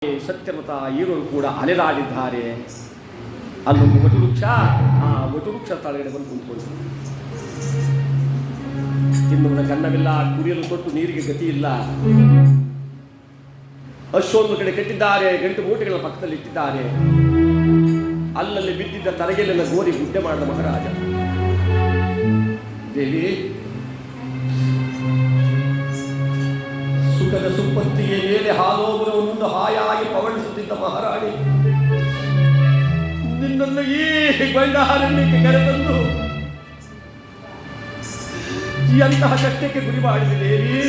ಸತ್ಯವ್ರತ ಈರೋರು ಕೂಡ ಅಲೆದಾಡಿದ್ದಾರೆ. ಅಲ್ಲೊಂದು ವಟುವೃಕ್ಷ, ಆ ವಟುವೃಕ್ಷ ತಳಗಡೆ ಬಂದು ಕುಂತ್ಕೊಂಡು ತಿನ್ನುವುದ ಕನ್ನವಿಲ್ಲ, ಕುಡಿಯಲು ತೊಟ್ಟು ನೀರಿಗೆ ಗತಿ ಇಲ್ಲ. ಅಶ್ವೊಂದು ಕಡೆ ಕಟ್ಟಿದ್ದಾರೆ, ಗಂಟು ಮೂಟೆಗಳ ಪಕ್ಕದಲ್ಲಿ ಇಟ್ಟಿದ್ದಾರೆ. ಅಲ್ಲಲ್ಲಿ ಬಿದ್ದಿದ್ದ ತರಗೆಲೆಲ್ಲ ಗೋರಿ ಗುಡ್ಡೆ ಮಾಡಿದ ಮಹಾರಾಜ. ದೇವಿ, ಸುಖದ ಸುಪ್ಪತ್ತಿಗೆ ಮೇಲೆ ಹಾಲೋಗುರವನ್ನು ಹಾಯಾಗಿ ಪವಣಿಸುತ್ತಿದ್ದ ಮಹಾರಾಣಿ ನಿನ್ನನ್ನು ಈ ಗಂಡಹಾರಣ್ಯಕ್ಕೆ ಕರೆತಂದು ಎಂತಹ ಕಷ್ಟಕ್ಕೆ ಗುರಿ ಮಾಡಿದೆ ದೇವಿ.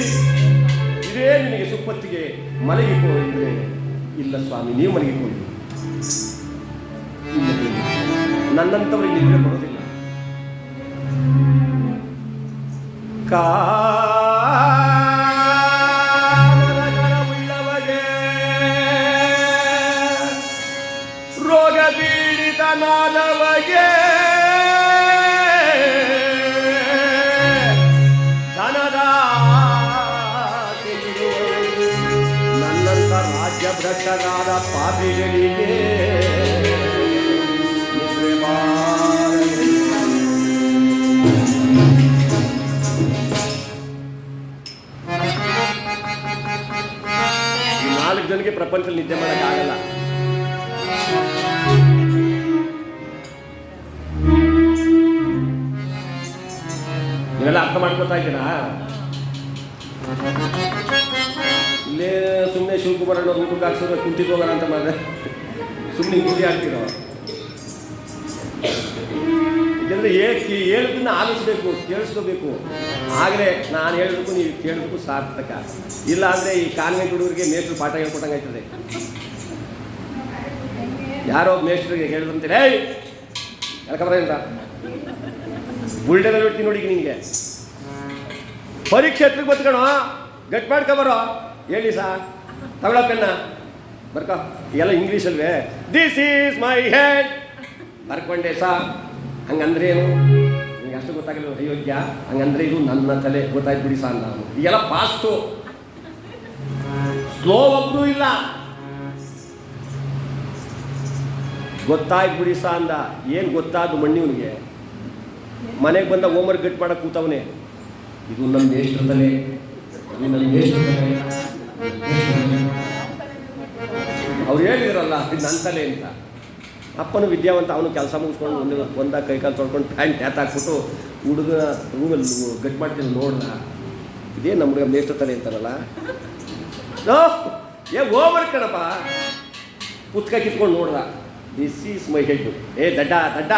ಇದೇ ನಿನಗೆ ಸುಪ್ಪತ್ತಿಗೆ, ಮಲಗಿಕೋ ಎಂದರೆ ಇಲ್ಲ ಸ್ವಾಮಿ, ನೀವು ಮಲಗಿಕೊಳ್ಳಿ. ನನ್ನಂತವರಿಗೆ ನಿದ್ರೆ ಬರೋದಿಲ್ಲ. ಕಾಮರಗರವುಳ್ಳವಗೆ ರೋಗ ಪೀಡಿತನಾದವಗೆ ಧನದ ನನ್ನಂತ ರಾಜ್ಯ ಭ್ರಷ್ಟನಾದ ಪಾಪಿಗಳಿಗೆ ನಾಲ್ಕು ಜನಕ್ಕೆ ಪ್ರಪಂಚದಲ್ಲಿ ನಿದ್ದೆ ಮಾಡೋಕ್ಕಾಗಲ್ಲ. ನೀವೆಲ್ಲ ಅರ್ಥ ಮಾಡ್ಕೊತಾ ಇದ್ದೀರಾ? ಇಲ್ಲೇ ಸುಮ್ಮನೆ ಶಿವಕುಮಾರ್ ಅನ್ನೋ ಊಟಕ್ಕೆ ಹಾಕ್ಸೋದು ಕುಂತಿದ್ದು ಹೋಗೋಣ ಅಂತ ಮಾಡಿದ್ರೆ ಸುಮ್ಮನೆ ಗುರಿ ಆಗ್ತಿರೋ. ಯಾಕಂದ್ರೆ ಹೇಳೋದನ್ನ ಆಲಿಸ್ಬೇಕು, ಕೇಳಿಸ್ಕೋಬೇಕು. ಆಗಲೇ ನಾನು ಹೇಳೋದಕ್ಕೂ ನೀವು ಕೇಳೋದಕ್ಕೂ ಸಾರ್ಥಕ. ಇಲ್ಲ ಅಂದರೆ ಈ ಕಾನ್ವೆಂಟ್ ಹುಡುಗರಿಗೆ ಮೇಷ್ಟ್ರು ಪಾಠ ಹೇಳ್ಕೊಟ್ಟಂಗೆ ಆಯ್ತದೆ. ಯಾರೋ ಮೇಷ್ಟ್ರಿಗೆ ಹೇಳಿದಂತೀರಿ, ಏಯ್ ಹೇಳ್ಕೊಂಬರ ಬುಲ್ಡೆನಲ್ಲಿ ಬಿಡ್ತೀನಿ ನೋಡಿ ನಿನಗೆ ಪರೀಕ್ಷೆ ಹತ್ರಕ್ಕೆ ಬತ್ಕಣೋ, ಗಟ್ ಮಾಡ್ಕೊಬರೋ, ಹೇಳಿ ಸಾ ತಗೊಳ್ಳೋ ಪೆನ್ನ ಬರ್ಕೋ. ಎಲ್ಲ ಇಂಗ್ಲೀಷಲ್ವೇ. ದಿಸ್ ಈಸ್ ಮೈ ಹೆಡ್ ಬರ್ಕೊಂಡೆ ಸಾ. ಹಂಗಂದ್ರೆ ಏನು ನಿಮ್ಗೆ ಅಷ್ಟು ಗೊತ್ತಾಗಲ್ಲ ಅಯೋಗ್ಯ. ಹಂಗಂದ್ರೆ ಇದು ನನ್ನ ತಲೆ, ಗೊತ್ತಾಯ್ತು ಬಿಡಿ ಸಾ ಅಂದ. ಈಗೆಲ್ಲ ಫಾಸ್ಟು, ಸ್ಲೋ ಒಬ್ರು ಇಲ್ಲ. ಗೊತ್ತಾಯ್ತು ಬಿಡಿ ಸಾ ಅಂದ. ಏನು ಗೊತ್ತಾದ್ದು ಮಣ್ಣಿವನಿಗೆ. ಮನೆಗೆ ಬಂದ ಹೋಮ್ವರ್ಕ್ ಗಟ್ ಮಾಡಕ್ಕೆ ಕೂತವನೇ. ಇದು ನನ್ನ ಮೇಷ್ಟ್ರ ತಲೆ, ಇದು ನನ್ನ ಮೇಷ್ಟ್ರ ತಲೆ. ಅವ್ರು ಹೇಳಿದ್ರಲ್ಲ ಇದು ನನ್ನ ತಲೆ ಅಂತ. ಅಪ್ಪನು ವಿದ್ಯಾವಂತ, ಅವನು ಕೆಲಸ ಮುಗಿಸ್ಕೊಂಡು ಒಂದಾಗ ಕೈಕಾಲು ತೊಳ್ಕೊಂಡು ಪ್ಯಾಂಟ್ ಹಾಕ್ಬಿಟ್ಟು ಹುಡುಗ ರೂಮಲ್ಲಿ ಗಟ್ ಮಾಡ್ತೀನಿ ನೋಡ್ದ. ಇದೇ ನಮ್ಮ ಹುಡುಗ ಮೇಷ್ಟ್ರ ತಲೆ ಅಂತಾರಲ್ಲ. ಏ ಹೋಮ್ವರ್ಕ್ ಕಣಪ್ಪ, ಪುಸ್ತಕ ಕಿತ್ಕೊಂಡು ನೋಡ್ದ. This is my head. ಏ ದಡ್ಡ ದಡ್ಡ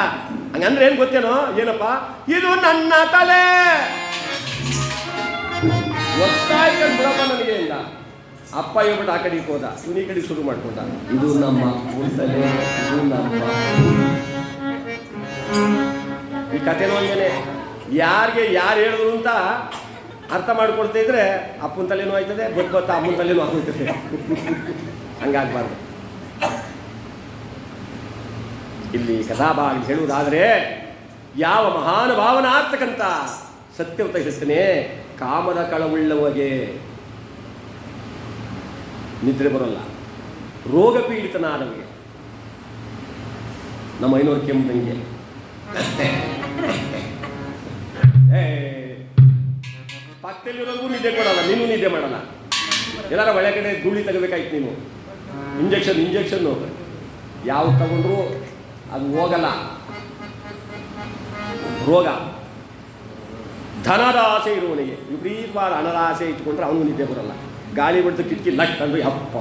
ಹಂಗಂದ್ರೆ ಏನು ಗೊತ್ತೇನೋ? ಏನಪ್ಪ ಇದು ನನ್ನ ತಲೆ. ಗೊತ್ತಾಯ್ತು ಬಿಡಪ್ಪ ನನಗೆ ಇಲ್ಲ. ಅಪ್ಪ ಹೇಳ್ಬಿಟ್ಟು ಆ ಕಡೆಗೆ ಹೋದ, ಇವನು ಈ ಕಡೆಗೆ ಶುರು ಮಾಡ್ಕೊಂಡ. ಇದು ನಮ್ಮ ತಲೆ, ಇದು ನಮ್ಮ. ಈ ಕಥೆನೂ ಹಂಗೇನೆ. ಯಾರಿಗೆ ಯಾರು ಹೇಳಿದ್ರು ಅಂತ ಅರ್ಥ ಮಾಡ್ಕೊಳ್ತಾ ಇದ್ರೆ ಅಪ್ಪನ ತಲೆನೂ ಆಯ್ತದೆ, ಗೊತ್ತಾ ಅಮ್ಮನ ತಲೆನೂ ಆಗೋಯ್ತದೆ. ಹಂಗಾಗಬಾರ್ದು. ಇಲ್ಲಿ ಕಥಾಭಾಗ ಹೇಳುವುದಾದರೆ ಯಾವ ಮಹಾನುಭಾವನಾರ್ತಕ್ಕಂಥ ಸತ್ಯವ್ರತ ಹೇಳ್ತಾನೆ, ಕಾಮದ ಕಳವುಳ್ಳವಗೆ ನಿದ್ರೆ ಬರೋಲ್ಲ, ರೋಗ ಪೀಡಿತನಾದವರಿಗೆ. ನಮ್ಮ ಐನೂರು ಕೆಮ್ಮಂಗೆ ಪಕ್ಕದಲ್ಲಿರೋರ್ಗೂ ನಿದ್ದೆ ಕೊಡಲ್ಲ, ನೀನು ನಿದ್ದೆ ಮಾಡಲ್ಲ. ಎಲ್ಲಾರ ಒಳ್ಳೆ ಕಡೆ ಧೂಳಿ ತೆಗಬೇಕಾಯ್ತು ನೀನು. ಇಂಜೆಕ್ಷನ್ನು ಯಾವ್ದು ತಗೊಂಡ್ರು ಅದು ಹೋಗಲ್ಲ. ರೋಗ. ಧನದ ಆಸೆ ಇರುವವನಿಗೆ ವಿಪರೀತವಾದ ಹಣದ ಆಸೆ ಇಟ್ಕೊಂಡ್ರೆ ಅವನಿಗೂ ನಿದ್ದೆ ಬರಲ್ಲ. ಗಾಳಿ ಬಿಡ್ತು ಕಿಟಕಿ ಲಟ್ ಅಂದ್ರೆ ಅಪ್ಪ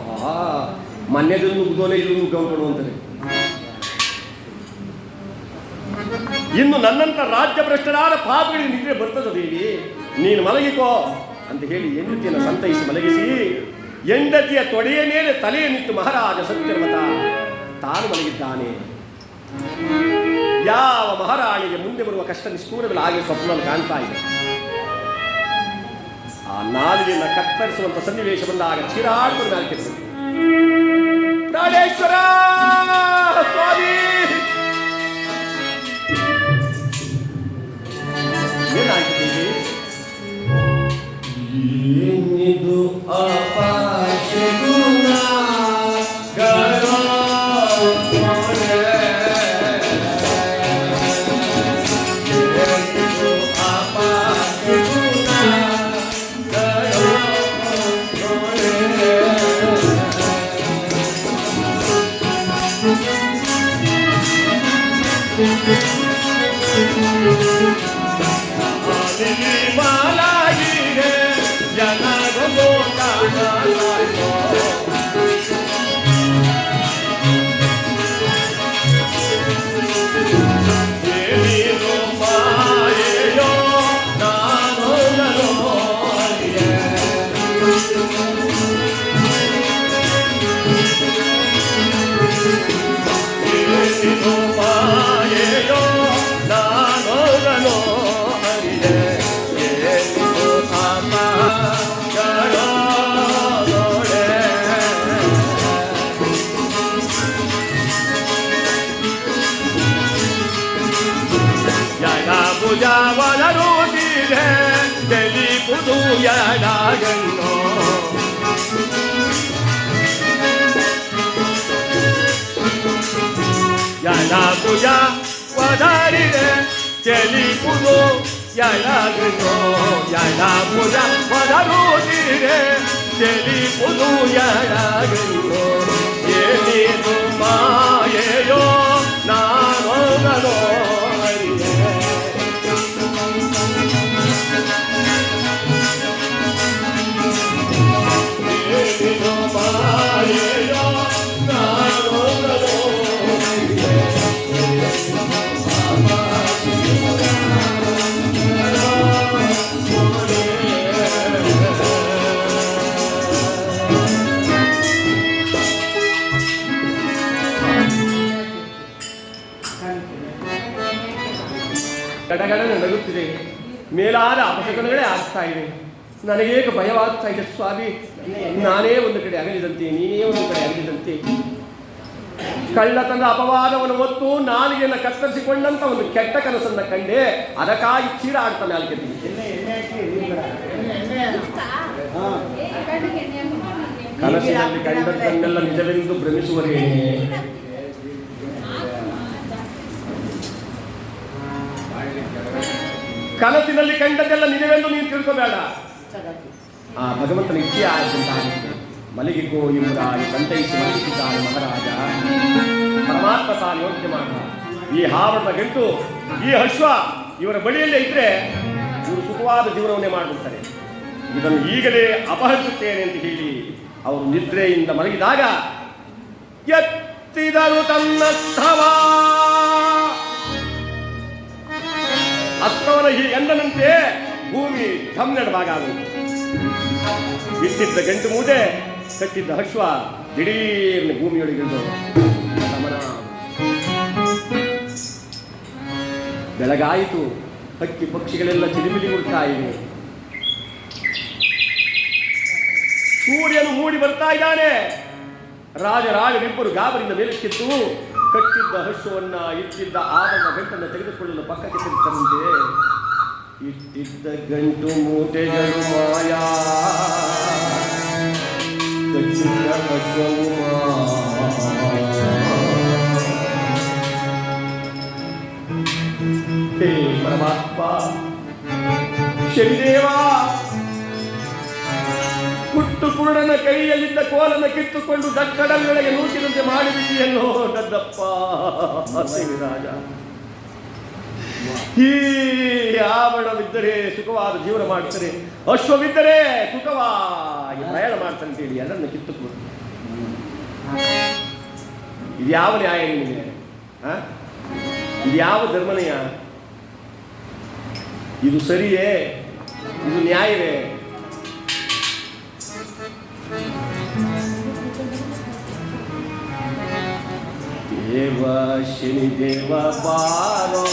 ಮನೆಯದು ನುಗ್ಗೋನೆ ಇದು ನುಗ್ಗೊಂಡು ಅಂತಾರೆ. ಇನ್ನು ನನ್ನಂತ ರಾಜ್ಯ ಭ್ರಷ್ಟರಾದ ಪಾಪಿಗಳಿಗೆ ನಿದ್ರೆ ಬರ್ತದ ದೇವಿ, ನೀನು ಮಲಗಿಕೋ ಅಂತ ಹೇಳಿ ಹೆಂಡತಿಯನ್ನು ಸಂತೈಸಿ ಮಲಗಿಸಿ ಹೆಂಡತಿಯ ತೊಡೆಯ ಮೇಲೆ ತಲೆಯನ್ನಿಟ್ಟು ಮಹಾರಾಜ ಸತ್ಯವ್ರತ ತಾನು ಮಲಗಿದ್ದಾನೆ. ಯಾವ ಮಹಾರಾಣಿಗೆ ಮುಂದೆ ಬರುವ ಕಷ್ಟ ನಿಷ್ಠೂರಗಳು ಹಾಗೆ ಸ್ವಪ್ನವನ್ನು ಕಾಣ್ತಾ ಇದೆ. ಆ ನಾಲಿಗೆಯನ್ನು ಕತ್ತರಿಸುವಂತ ಸನ್ನಿವೇಶ ಬಂದಾಗ ಚೀರಾಡ್ಕೊಂಡು ನಾಲ್ಕೆ ಪ್ರಾಣೇಶ್ವರ ಸ್ವಾಮಿ ಏನಾಗ್ತಿದ್ದೀವಿ? ಏನಿದು ಅಪಾಶಗುಣ Yana puja wadarire cheli pudo yana gno yana puja wadarire cheli pudo yana gno yeni tuma yeyo na gano ಗಡಗಡನೆ ನಗುತ್ತಿದೆ. ಮೇಲಾದ ಅಪಶಕನಗಳೇ ಆಗ್ತಾ ಇದೆ. ನನಗೇಕ ಭಯವಾಗ್ತಾ ಇದೆ ಸ್ವಾಮಿ. ನಾನೇ ಒಂದು ಕಡೆ ಅಗಲಿದಂತೆ, ನೀನೇ ಒಂದು ಕಡೆ ಅಗಲಿದಂತೆ. ಕಳ್ಳತನದ ಅಪವಾದವನ್ನು ಹೊತ್ತು ನಾಲಿಗೆಯನ್ನು ಕತ್ತರಿಸಿಕೊಂಡಂತ ಒಂದು ಕೆಟ್ಟ ಕನಸನ್ನು ಕಂಡೆ. ಅದಕ್ಕಾಗಿ ಚೀರಾಡ್ತಾನೆ ಅಲ್ಕೆತ್ತೀನಿ. ಕನಸಿನಲ್ಲಿ ಕಂಡದ್ದನ್ನೆಲ್ಲ ನಿಜವೆಂದು ಭ್ರಮಿಸುವರೇ. ಕನಸಿನಲ್ಲಿ ಕಂಡದ್ದೆಲ್ಲ ನಿಜವೆಂದು ನೀನು ತಿಳ್ಕೋಬೇಡ. ಆ ಭಗವಂತನ ಇಚ್ಛೆ ಆಗಿದ್ದಾನೆ. ಮಲಗಿಕೋ ಎಂಬುದಾಗಿ ಸಂತೈಸಿ ಮಲಗಿಸಿದ್ದಾನೆ ಮಹಾರಾಜ. ಪರಮಾತ್ಮ ತಾನು ಯೋಚನೆ ಮಾಡ. ಈ ಹಾವರದ ಗಂಟು, ಈ ಅಶ್ವ ಇವರ ಬಳಿಯಲ್ಲೇ ಇದ್ರೆ ಇವರು ಸುಖವಾದ ಜೀವನವನ್ನೇ ಮಾಡಿಬಿಡ್ತಾರೆ. ಇದನ್ನು ಈಗಲೇ ಅಪಹರಿಸುತ್ತೇನೆ ಅಂತ ಹೇಳಿ ಅವರು ನಿದ್ರೆಯಿಂದ ಮಲಗಿದಾಗ ಎತ್ತಿದರು ತನ್ನ ಅಸ್ತವನ ಈ ಎಂದನಂತೆ ಭೂಮಿ ಢಮ್ನಡವಾಗುವುದು. ಬಿಟ್ಟಿದ್ದ ಗಂಟು ಮೂಟೆ ಕಟ್ಟಿದ್ದ ಅಶ್ವ ದಿಢೀರ್ನ ಭೂಮಿಯೊಳಗಿಳಿದು ಗಮನ. ಬೆಳಗಾಯಿತು. ಹಕ್ಕಿ ಪಕ್ಷಿಗಳೆಲ್ಲ ಚಿಲಿಮಿಲಿ ಉಡ್ತಾ ಇವೆ. ಸೂರ್ಯನು ಮೂಡಿ ಬರ್ತಾ ಇದ್ದಾನೆ. ರಾಜರಿಬ್ಬರು ಗಾಬರಿಯಿಂದ ಮೇಲಕ್ಕಿತ್ತು. ಕಟ್ಟಿದ್ದ ಹಸುವನ್ನ ಇಟ್ಟಿದ್ದ ಆದ ಗಂಟನ್ನು ತೆಗೆದುಕೊಳ್ಳಲು ಪಕ್ಕಕ್ಕೆ ತಿರುಗುತ್ತಂತೆ. ಇಟ್ಟಿದ್ದ ಗಂಟು ಮೂಟೆಗಳು ಮಾಯಾ, ಕಟ್ಟಿದ್ದ ಹಸುವು ಹೇ ಪರಮಾತ್ಮ, ಶನಿದೇವ, ಹುಟ್ಟು ಕುರುಡನ ಕೈಯಲ್ಲಿದ್ದ ಕೋಲನ್ನು ಕಿತ್ತುಕೊಂಡು ದಕ್ಕಡಗಳಿಗೆ ನೂಕಿದಂತೆ ಮಾಡಿಬಿಟ್ಟಿಯಲ್ಲೋ ನನ್ನಪ್ಪ ರಾಜ. ಈ ಆವರಣವಿದ್ದರೆ ಸುಖವಾದ ಜೀವನ ಮಾಡ್ತಾರೆ, ಅಶ್ವವಿದ್ದರೆ ಸುಖವಾಗಿ ಪ್ರಯಾಣ ಮಾಡ್ತಾರೆ ಅಂತೇಳಿ ಅದನ್ನು ಕಿತ್ತುಕೊಂಡು ಇದ್ಯಾವ ನ್ಯಾಯ ನಿಮಗೆ? ಇದ್ಯಾವ ಧರ್ಮನಯ? ಇದು ಸರಿಯೇ? ಇದು ನ್ಯಾಯವೇ? ದೇವ ಶನಿದೇವ ಬಾರೋ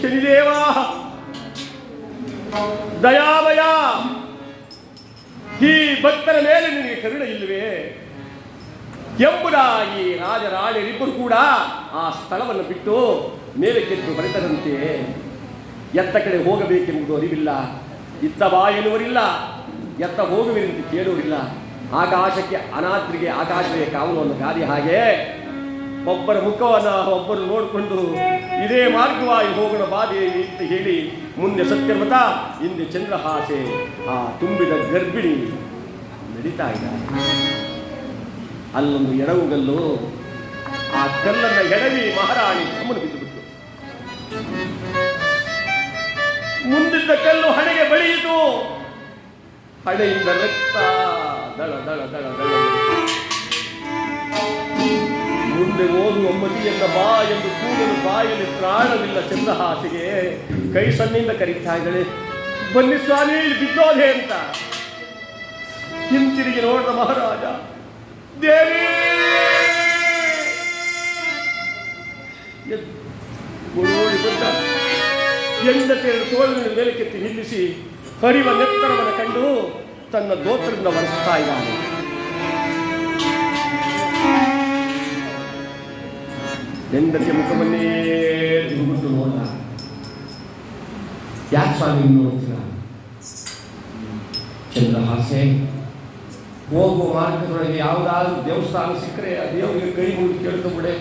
ಶನಿದೇವ ದಯಾಮಯ, ಈ ಭಕ್ತರ ಮೇಲೆ ನಿನಗೆ ಕರುಣೆ ಇಲ್ಲವೇ ಎಂಬುದಾಗಿ ರಾಜರಾಣಿಯರಿಬ್ಬರು ಕೂಡ ಆ ಸ್ಥಳವನ್ನು ಬಿಟ್ಟು ಮೇಲೆ ಕೆತ್ತು ಬರೆತರಂತೆ. ಎತ್ತ ಕಡೆ ಹೋಗಬೇಕೆಂಬುದು ಅರಿವಿಲ್ಲ, ಇತ್ತ ಬಾ ಎನ್ನುವರಿಲ್ಲ, ಎತ್ತ ಹೋಗುವಿರಂತೆ ಕೇಳುವರಿಲ್ಲ. ಆಕಾಶಕ್ಕೆ ಅನಾಥರಿಗೆ ಆಕಾಶವೇ ಕಾವಲು ಅನ್ನೋ ಗಾದಿ ಹಾಗೆ ಒಬ್ಬರ ಮುಖವನ್ನು ಒಬ್ಬರು ನೋಡಿಕೊಂಡು ಇದೇ ಮಾರ್ಗವಾಗಿ ಹೋಗೋಣ ಬಾಧೆಯಲ್ಲಿ ಅಂತ ಹೇಳಿ ಮುಂದೆ ಸತ್ಯವ್ರತ, ಹಿಂದೆ ಚಂದ್ರಹಾಸೆ, ಆ ತುಂಬಿದ ಗರ್ಭಿಣಿ ನಡೀತಾ ಇದ್ದಾರೆ. ಅಲ್ಲೊಂದು ಎಡವುಗಲ್ಲು, ಆ ಕಲ್ಲನ್ನು ಎಡವಿ ಮಹಾರಾಣಿ ಸುಮ್ಮನೆ ಬಿದ್ದುಬಿಟ್ಟು ಮುಂದಿದ್ದ ಕಲ್ಲು ಹಣೆಗೆ ಬಳಿಯಿತು. ಹಣೆಯಿಂದ ರಕ್ತ ದಳ ದಳ ದಳ ದಳ. ಮುಂದೆ ಓದುವ ಮತಿಯನ್ನ ಬಾ ಎಂದು ಕೂಗಲು ಬಾಯಲ್ಲಿ ತ್ರಾಣವಿಲ್ಲ. ಚಂದ್ರಹಾಸಿಗೆ ಕೈ ಸನ್ನಿಂದ ಕರೀತಾ ಇದ್ದಾಳೆ, ಬನ್ನಿ ಸ್ವಾಮಿ ಬಿದ್ದೋದೆ ಅಂತ. ಹಿಂತಿರುಗಿ ನೋಡಿದ ಮಹಾರಾಜ, ದೇವಿ ಓಡಿ ಬಂದ. ಹೆಂಡತಿಯನ್ನು ತೋಳಿನ ಮೇಲೆ ಕೆತ್ತಿ ನಿಲ್ಲಿಸಿ ಹರಿವ ನೆತ್ತರವನ್ನು ಕಂಡು ತನ್ನ ದೋತ್ರದಿಂದ ಒರೆಸ್ತಾ ಇದ್ದಾನೆ. ಹೆಂಡತಿಯ ಮುಖವನ್ನೇ ತಿರುಗುಟ್ಟು ನೋಡ. ಯಾಕೆ ಸ್ವಾಮಿ ನೋಡ್ತೀರ? ಚಂದ್ರಹಾಸೆ, ಹೋಗುವ ಮಾರ್ಗದೊಳಗೆ ಯಾವುದಾದ್ರೂ ದೇವಸ್ಥಾನ ಸಿಕ್ಕರೆ ಆ ದೇವರಿಗೆ ಕೈ ಮುಗಿದು ಕೇಳ್ಕೊಂಬಿಡೆ.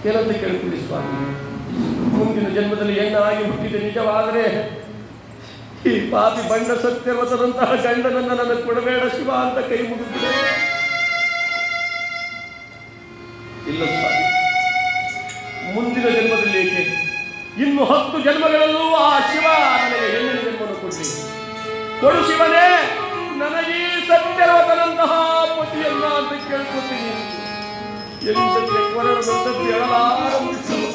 ಏನಂತ ಕೇಳ್ಕೊಳ್ಳಿ ಸ್ವಾಮಿ, ಮುಂದಿನ ಜನ್ಮದಲ್ಲಿ ಹೆಣ್ಣಾಗಿ ಹುಟ್ಟಿದೆ ನಿಜವಾದರೆ ಈ ಪಾಪಿ ಬಂಡ ಸತ್ಯವತರಂತಹ ಗಂಡನನ್ನ ನನಗೆ ಕೊಡಬೇಡ ಶಿವ ಅಂತ ಕೈ ಮುಗಿದಿದೆ. ಇಲ್ಲ ಸ್ವಾಮಿ, ಮುಂದಿನ ಜನ್ಮದಲ್ಲಿ ಏಕೆ, ಇನ್ನು 10 ಜನ್ಮಗಳಲ್ಲೂ ಆ ಶಿವ ನನಗೆ ಹೆಣ್ಣಿನ ಜನ್ಮವನ್ನು ಕೊಡ್ಲಿ. ಕೊಡು ಶಿವನೇ, ನನಗೆ ಸತ್ಯವತನಂತಹ ಪತಿಯನ್ನ ಅಂತ ಕೇಳ್ಕೊತೀನಿ. ಎಂತಕ್ಕೆ ಕೊರಳದಂತದ್ದು ಹೇಳಲಾರಂಭಿಸಲು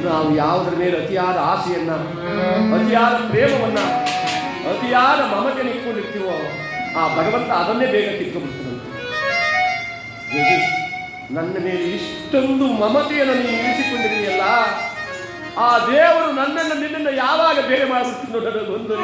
ನಾವು ಯಾವುದರ ಮೇಲೆ ಅತಿಯಾದ ಆಸೆಯನ್ನ, ಅತಿಯಾದ ಪ್ರೇಮವನ್ನ, ಅತಿಯಾದ ಮಮತೆಯನ್ನು ಇಟ್ಕೊಂಡಿರ್ತೀವೋ ಆ ಭಗವಂತ ಅದನ್ನೇ ಬೇಗ ಕಿತ್ಕೊಂಡ್ಬಿಡ್ತಾನಂತೆ. ನನ್ನ ಮೇಲೆ ಇಷ್ಟೊಂದು ಮಮತೆಯನ್ನು ನೀನು ಇರಿಸಿಕೊಂಡಿದೆಯಲ್ಲ, ಆ ದೇವರು ನನ್ನನ್ನು ನಿನ್ನನ್ನು ಯಾವಾಗ ಬೇರೆ ಮಾಡಿಬಿಡ್ತೀನೋ ನನಗೊಂದು